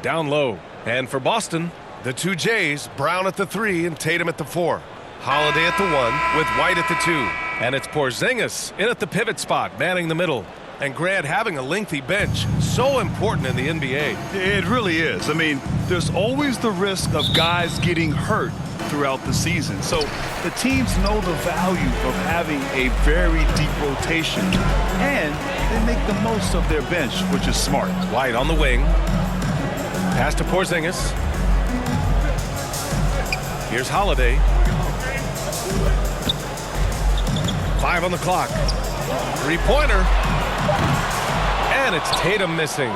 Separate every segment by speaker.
Speaker 1: down low. And for Boston, the two Jays, Brown at the 3 and Tatum at the 4. Holiday at the 1 with White at the 2. And it's Porzingis in at the pivot spot, manning the middle. And Grant, having a lengthy bench, so important in the NBA.
Speaker 2: It really is. I mean, there's always the risk of guys getting hurt throughout the season. So the teams know the value of having a very deep rotation, and they make the most of their bench, which is smart.
Speaker 1: White on the wing. Pass to Porzingis. Here's Holiday. 5 on the clock. Three-pointer. And it's Tatum missing.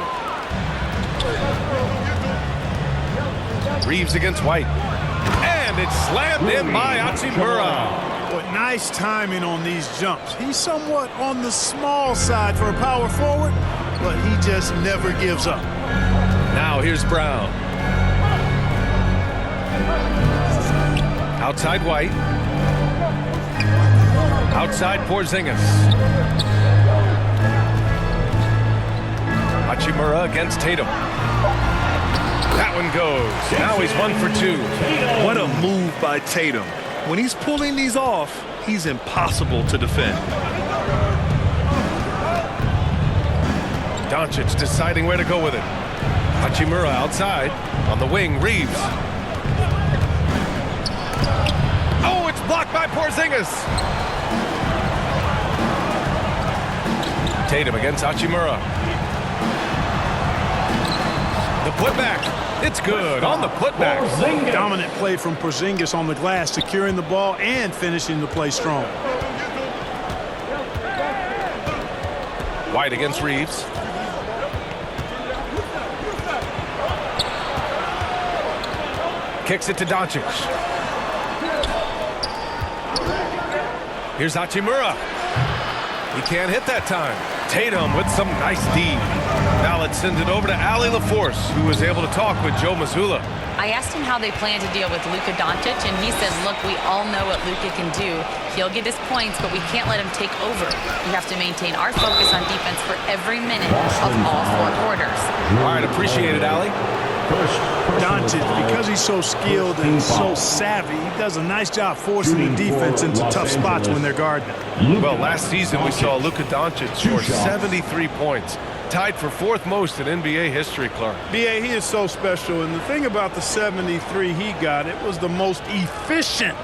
Speaker 1: Reeves against White. And it's slammed in by Hachimura.
Speaker 3: But nice timing on these jumps. He's somewhat on the small side for a power forward, but he just never gives up.
Speaker 1: Now here's Brown. Outside White. Outside Porzingis. Hachimura against Tatum. That one goes. Now he's 1 for 2.
Speaker 2: What a move by Tatum. When he's pulling these off, he's impossible to defend.
Speaker 1: Doncic deciding where to go with it. Hachimura outside. On the wing, Reeves. Oh, it's blocked by Porzingis. Tatum against Hachimura. The putback. It's good on the putback.
Speaker 3: Dominant play from Porzingis on the glass, securing the ball and finishing the play strong.
Speaker 1: White against Reeves. Kicks it to Doncic. Here's Hachimura. He can't hit that time. Tatum with some nice D. Now let's send it over to Allie LaForce, who was able to talk with Joe Mazzulla.
Speaker 4: I asked him how they plan to deal with Luka Doncic, and he said, look, we all know what Luka can do. He'll get his points, but we can't let him take over. We have to maintain our focus on defense for every minute of all 4 quarters.
Speaker 1: All right, appreciate it, Allie.
Speaker 3: Doncic, because he's so skilled and so savvy, he does a nice job forcing the defense into tough spots when they're guarding him.
Speaker 1: Well, last season we saw Luka Doncic score 73 points. Tied for 4th most in NBA history, Clark.
Speaker 3: B.A., he is so special, and the thing about the 73 he got, it was the most efficient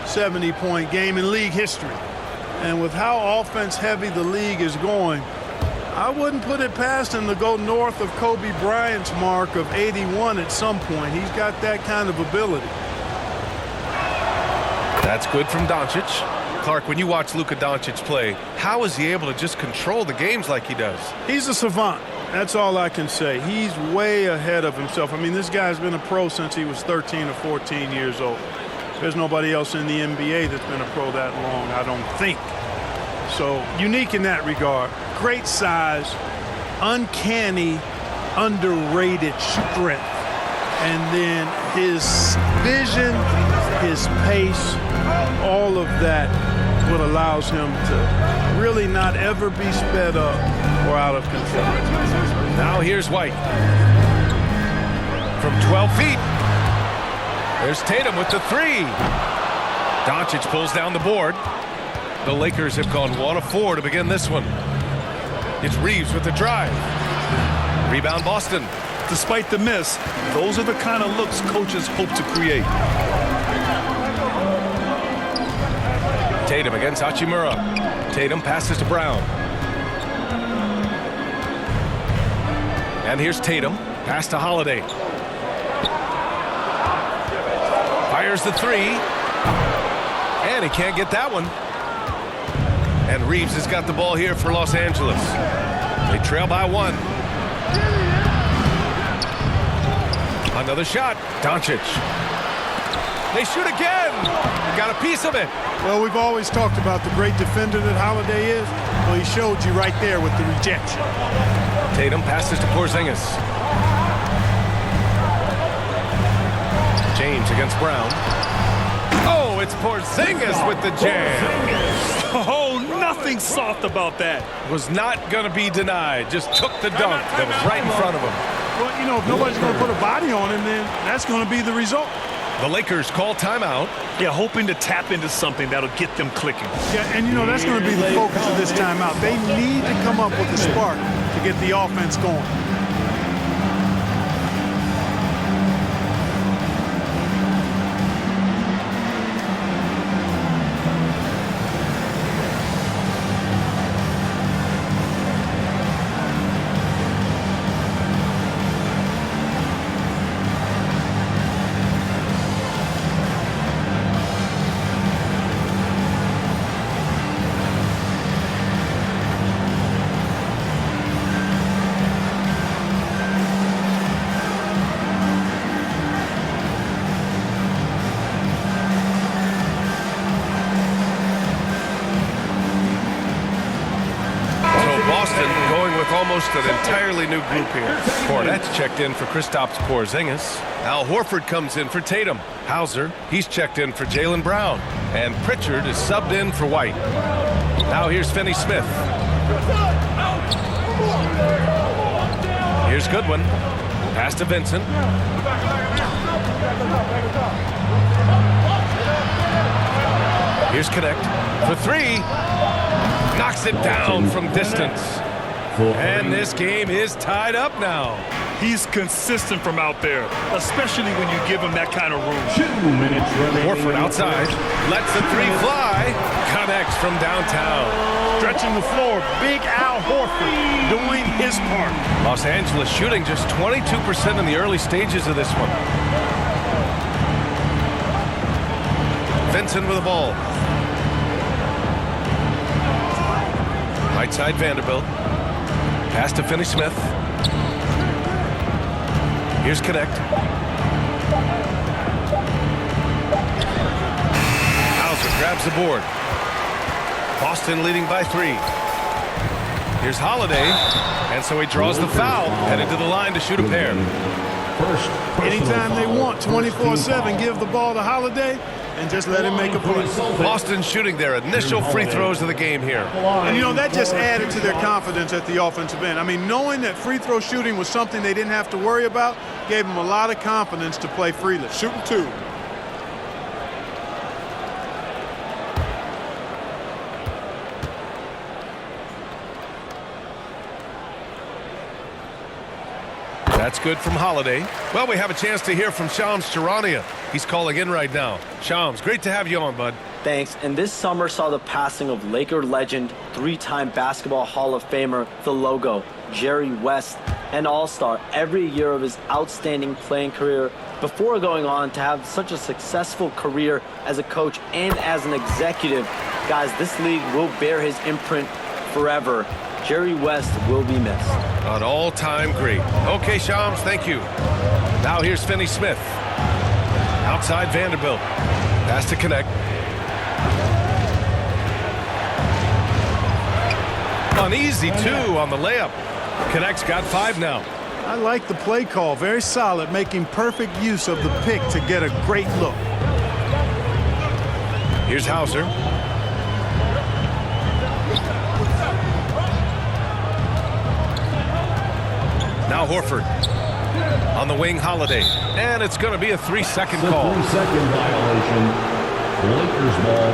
Speaker 3: 70-point game in league history. And with how offense-heavy the league is going, I wouldn't put it past him to go north of Kobe Bryant's mark of 81 at some point. He's got that kind of ability.
Speaker 1: That's good from Doncic. Clark, when you watch Luka Doncic play, how is he able to just control the games like he does?
Speaker 3: He's a savant. That's all I can say. He's way ahead of himself. I mean, this guy's been a pro since he was 13 or 14 years old. There's nobody else in the NBA that's been a pro that long, I don't think. So, unique in that regard. Great size, uncanny, underrated strength. And then his vision, his pace, all of that what allows him to really not ever be sped up or out of control.
Speaker 1: Now here's White. From 12 feet. There's Tatum with the 3. Doncic pulls down the board. The Lakers have gone 1 of 4 to begin this one. It's Reeves with the drive. Rebound Boston.
Speaker 2: Despite the miss, those are the kind of looks coaches hope to create.
Speaker 1: Tatum against Hachimura. Tatum passes to Brown. And here's Tatum. Pass to Holiday. Fires the 3. And he can't get that one. And Reeves has got the ball here for Los Angeles. They trail by 1. Another shot. Doncic. They shoot again. Got a piece of it.
Speaker 3: Well, we've always talked about the great defender that Holiday is. Well, he showed you right there with the rejection.
Speaker 1: Tatum passes to Porzingis. James against Brown. Oh, it's Porzingis with the jam.
Speaker 2: Oh, nothing soft about that.
Speaker 1: Was not going to be denied. Just took the dunk that was right in front of him.
Speaker 3: Well, you know, if nobody's going to put a body on him, then that's going to be the result.
Speaker 1: The Lakers call timeout.
Speaker 2: Yeah, hoping to tap into something that'll get them clicking.
Speaker 3: Yeah, and you know, that's going to be the focus of this timeout. They need to come up with a spark to get the offense going.
Speaker 1: Going with almost an entirely new group here. Cornette's checked in for Kristaps Porzingis. Al Horford comes in for Tatum. Hauser, he's checked in for Jaylen Brown. And Pritchard is subbed in for White. Now here's Finney-Smith. Here's Goodwin. Pass to Vincent. Here's Connect for three. Knocks it down from distance. And this game is tied up now.
Speaker 2: He's consistent from out there, especially when you give him that kind of room.
Speaker 5: 2 minutes remaining.
Speaker 1: Horford outside. Lets the three fly. Connects from downtown.
Speaker 3: Stretching the floor, Big Al Horford doing his part.
Speaker 1: Los Angeles shooting just 22% in the early stages of this one. Vincent with the ball. Right side Vanderbilt. Pass to Finney-Smith. Here's Connect. Hauser grabs the board. Boston leading by 3. Here's Holiday. And so he draws the foul. Headed to the line to shoot a pair.
Speaker 3: Anytime they want, 24/7, give the ball to Holiday and just let him make a play.
Speaker 1: Boston shooting their initial free throws of the game here.
Speaker 3: And, you know, that just added to their confidence at the offensive end. I mean, knowing that free throw shooting was something they didn't have to worry about gave them a lot of confidence to play freely. Shooting 2.
Speaker 1: That's good from Holiday. Well, we have a chance to hear from Shams Charania. He's calling in right now. Shams, great to have you on, bud.
Speaker 6: Thanks. And this summer saw the passing of Laker legend, 3-time Basketball Hall of Famer, the logo, Jerry West, an all-star every year of his outstanding playing career before going on to have such a successful career as a coach and as an executive. Guys, this league will bear his imprint forever. Jerry West will be missed.
Speaker 1: An all-time great. Okay, Shams, thank you. Now here's Finney-Smith. Outside Vanderbilt. Pass to Connect. An easy 2 on the layup. Connect's got 5 now.
Speaker 3: I like the play call. Very solid, making perfect use of the pick to get a great look.
Speaker 1: Here's Hauser. Now Horford. On the wing, Holiday. And it's going to be a 3-second call.
Speaker 5: 3-second violation. Lakers ball.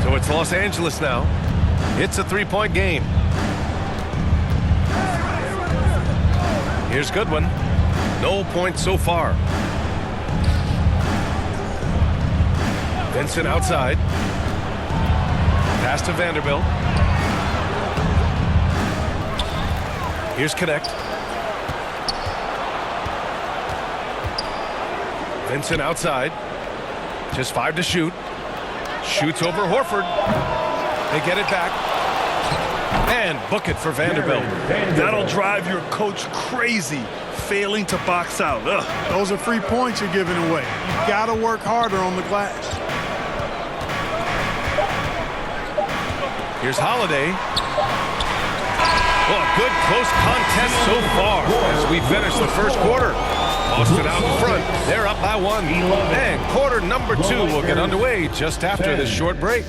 Speaker 1: So it's Los Angeles now. It's a 3-point game. Here's Goodwin. No points so far. Vincent outside. Pass to Vanderbilt. Here's Connect. Vincent outside. Just 5 to shoot. Shoots over Horford. They get it back. And book it for Vanderbilt.
Speaker 2: That'll drive your coach crazy, failing to box out. Ugh.
Speaker 3: Those are free points you're giving away. You got to work harder on the glass.
Speaker 1: Here's Holiday. Well, a good close contest so far as we finish the first quarter. Boston out in front. They're up by 1. And quarter number 2 will get underway just after this short break.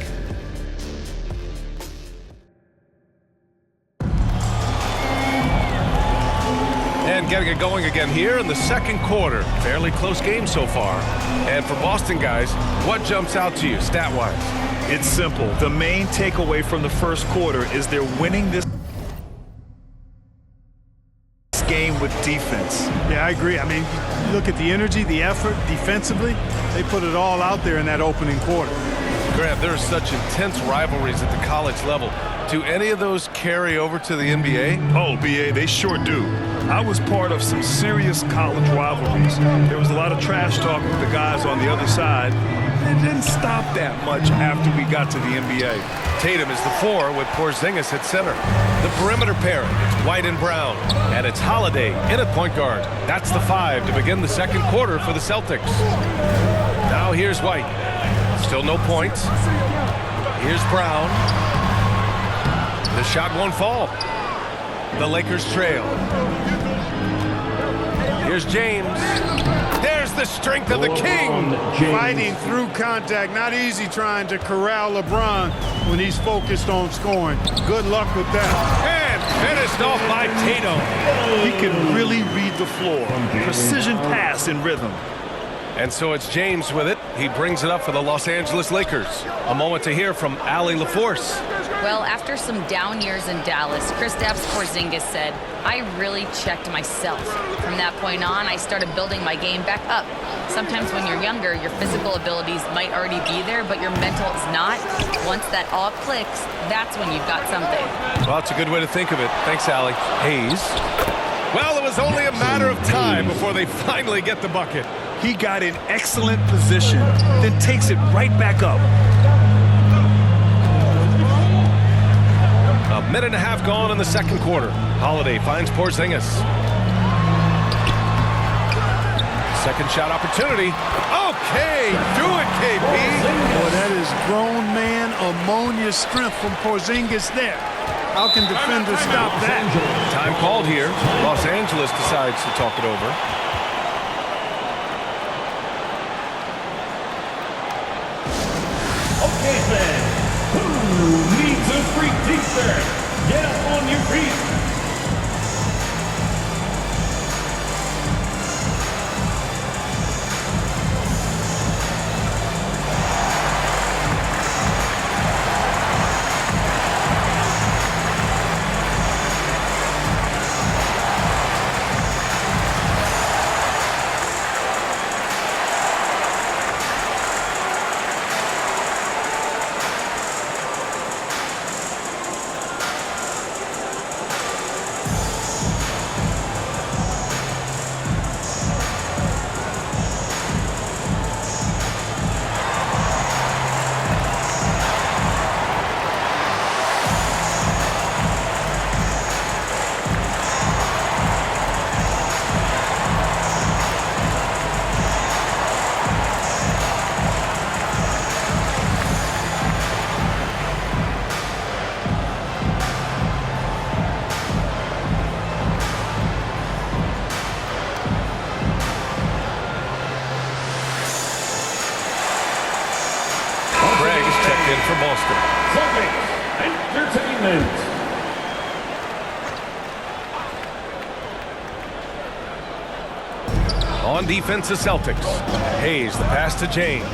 Speaker 1: And getting it going again here in the second quarter. Fairly close game so far. And for Boston, guys, what jumps out to you stat-wise?
Speaker 2: It's simple. The main takeaway from the first quarter is they're winning this game with defense.
Speaker 3: Yeah, I agree. I mean, you look at the energy, the effort defensively, they put it all out there in that opening quarter.
Speaker 1: Grant, there are such intense rivalries at the college level. Do any of those carry over to the NBA?
Speaker 2: Oh, BA, they sure do. I was part of some serious college rivalries. There was a lot of trash talk with the guys on the other side. It didn't stop that much after we got to the NBA.
Speaker 1: Tatum is the 4 with Porzingis at center. The perimeter pairing, it's White and Brown. And it's Holiday in at point guard. That's the 5 to begin the second quarter for the Celtics. Now here's White. Still no points. Here's Brown. The shot won't fall. The Lakers trail. Here's James. There's the strength of the king.
Speaker 3: Fighting through contact. Not easy trying to corral LeBron when he's focused on scoring. Good luck with that.
Speaker 1: And finished off by Tatum.
Speaker 2: He can really read the floor. Precision pass in rhythm.
Speaker 1: And so it's James with it. He brings it up for the Los Angeles Lakers. A moment to hear from Allie LaForce.
Speaker 4: Well, after some down years in Dallas, Kristaps Porzingis said, I really checked myself. From that point on, I started building my game back up. Sometimes when you're younger, your physical abilities might already be there, but your mental is not. Once that all clicks, that's when you've got something.
Speaker 1: Well, that's a good way to think of it. Thanks, Allie. Hayes. Well, it was only a matter of time before they finally get the bucket.
Speaker 2: He got in excellent position, then takes it right back up.
Speaker 1: A minute and a half gone in the second quarter. Holiday finds Porzingis. Second shot opportunity. Okay, do it, KP.
Speaker 3: Boy, that is grown man ammonia strength from Porzingis there. How can defenders stop that?
Speaker 1: Time called here. Los Angeles decides to talk it over.
Speaker 5: Okay, fans, who needs a free t-shirt? Get up on your feet.
Speaker 1: In for Boston.
Speaker 5: Celtic Entertainment.
Speaker 1: On defense, the Celtics. Hayes, the pass to James.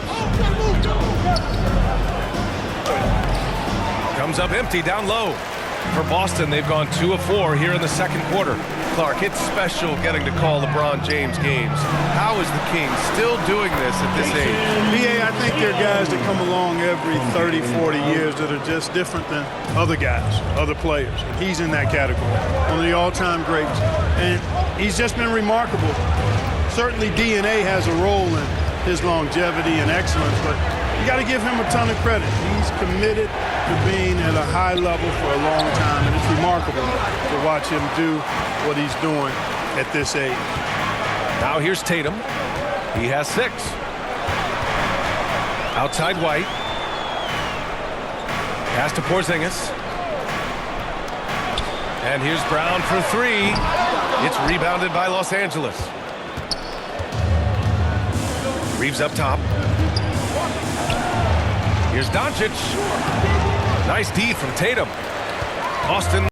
Speaker 1: Comes up empty down low. For Boston, they've gone 2 of 4 here in the second quarter. Clark, it's special getting to call LeBron James games. How is the King still doing this at this age?
Speaker 3: BA, I think there are guys that come along every 30, 40 years that are just different than other guys, other players. And he's in that category, one of the all-time greats. And he's just been remarkable. Certainly DNA has a role in his longevity and excellence, but you got to give him a ton of credit. He's committed to being at a high level for a long time, and it's remarkable to watch him do what he's doing at this age.
Speaker 1: Now here's Tatum. He has 6. Outside White. Pass to Porzingis. And here's Brown for 3. It's rebounded by Los Angeles. Reeves up top. Here's Doncic. Nice D from Tatum. Boston